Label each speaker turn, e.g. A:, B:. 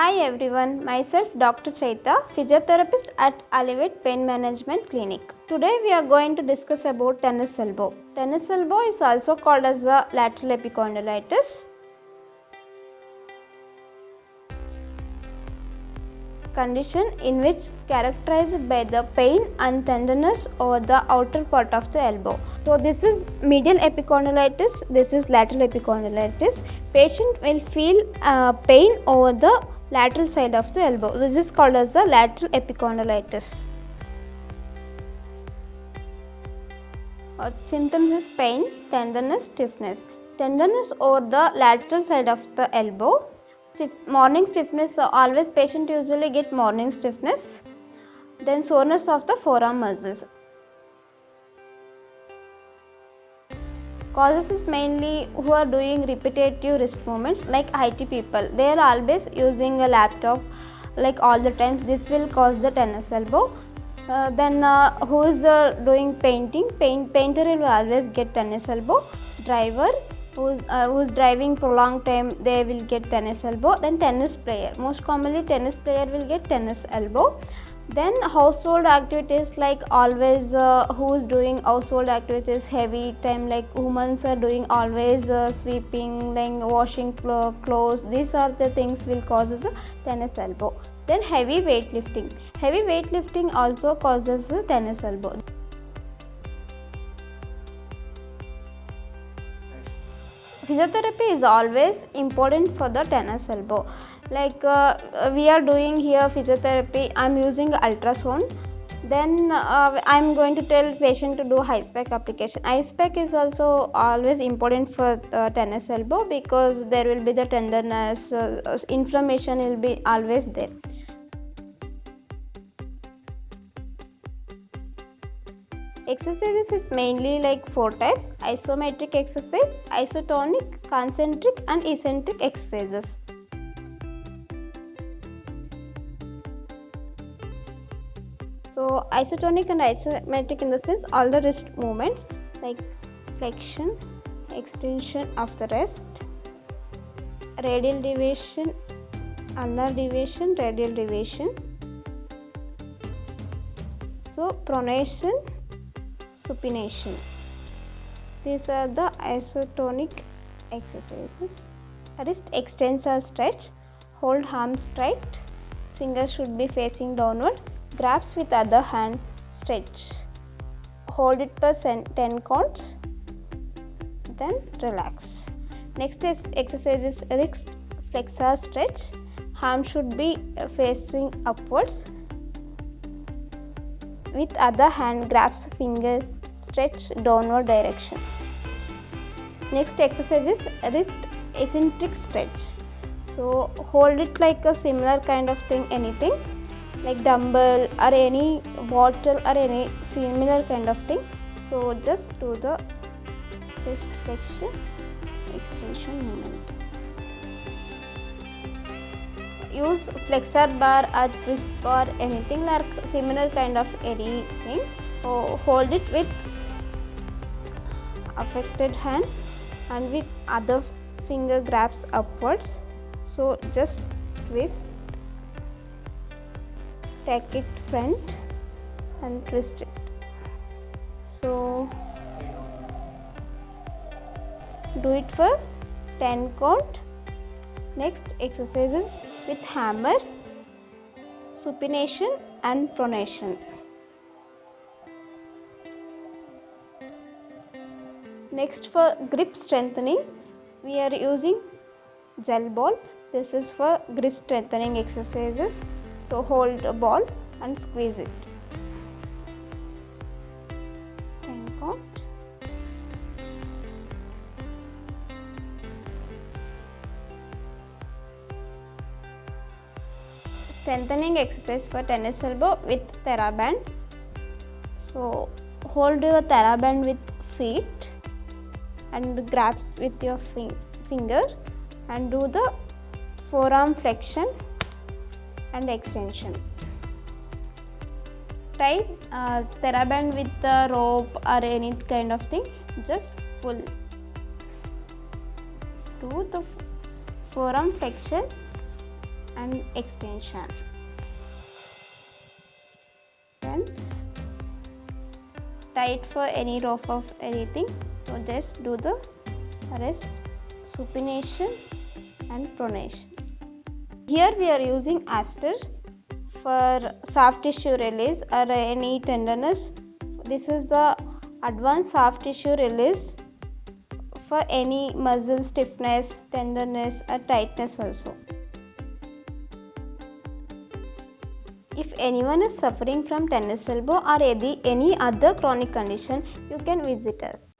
A: Hi everyone, myself Dr. Chaita, physiotherapist at Elevate Pain Management Clinic. Today we are going to discuss about tennis elbow. Tennis elbow is also called as the lateral epicondylitis. Condition in which characterized by the pain and tenderness over the outer part of the elbow. So this is medial epicondylitis, this is lateral epicondylitis. Patient will feel pain over the lateral side of the elbow. This is called as the lateral epicondylitis. Symptoms is pain, tenderness, stiffness. Tenderness over the lateral side of the elbow. Morning stiffness, always patient usually get morning stiffness. Then soreness of the forearm muscles. Causes is mainly who are doing repetitive wrist movements like IT people. They are always using a laptop like all the times. This will cause the tennis elbow. Then who is doing painting? Painter will always get tennis elbow. Driver who's driving for long time, they will get tennis elbow. Then tennis player, most commonly tennis player will get tennis elbow. Then household activities like always who's doing household activities heavy time, like women are doing always sweeping, then washing clothes. These are the things will causes a tennis elbow. Then heavy weightlifting also causes a tennis elbow. Physiotherapy is always important for the tennis elbow. Like we are doing here physiotherapy, I am using ultrasound. Then I am going to tell patient to do ice pack application. Ice pack is also always important for tennis elbow because there will be the tenderness, inflammation will be always there. Exercises is mainly like 4 types: isometric exercise, isotonic, concentric and eccentric exercises. So isotonic and isometric in the sense all the wrist movements like flexion, extension of the wrist, radial deviation, ulnar deviation, radial deviation. So pronation, supination. These are the isotonic exercises. Wrist extensor stretch, hold arms straight, fingers should be facing downward, grasp with other hand, stretch, hold it for 10 counts, then relax. Next is exercise is wrist flexor stretch, arm should be facing upwards, with other hand grasp finger, stretch downward direction. Next exercise is wrist eccentric stretch. So hold it like a similar kind of thing, anything like dumbbell or any bottle or any similar kind of thing. So just do the wrist flexion extension movement. Use flexor bar or twist bar, anything like similar kind of anything. Hold it with affected hand and with other finger grabs upwards. So just twist, take it front and twist it. So do it for 10 count. Next exercises with hammer, supination and pronation. Next for grip strengthening, we are using gel ball. This is for grip strengthening exercises. So hold a ball and squeeze it. 10 count. Strengthening exercise for tennis elbow with TheraBand. So hold your TheraBand with feet and grasp with your finger and do the forearm flexion and extension. Tie TheraBand with the rope or any kind of thing, just pull. Do the forearm flexion and extension. Then tight for any rope of anything. So just do the rest, supination and pronation. Here we are using Aster for soft tissue release or any tenderness. This is the advanced soft tissue release for any muscle stiffness, tenderness or tightness also. If anyone is suffering from tennis elbow or any other chronic condition, you can visit us.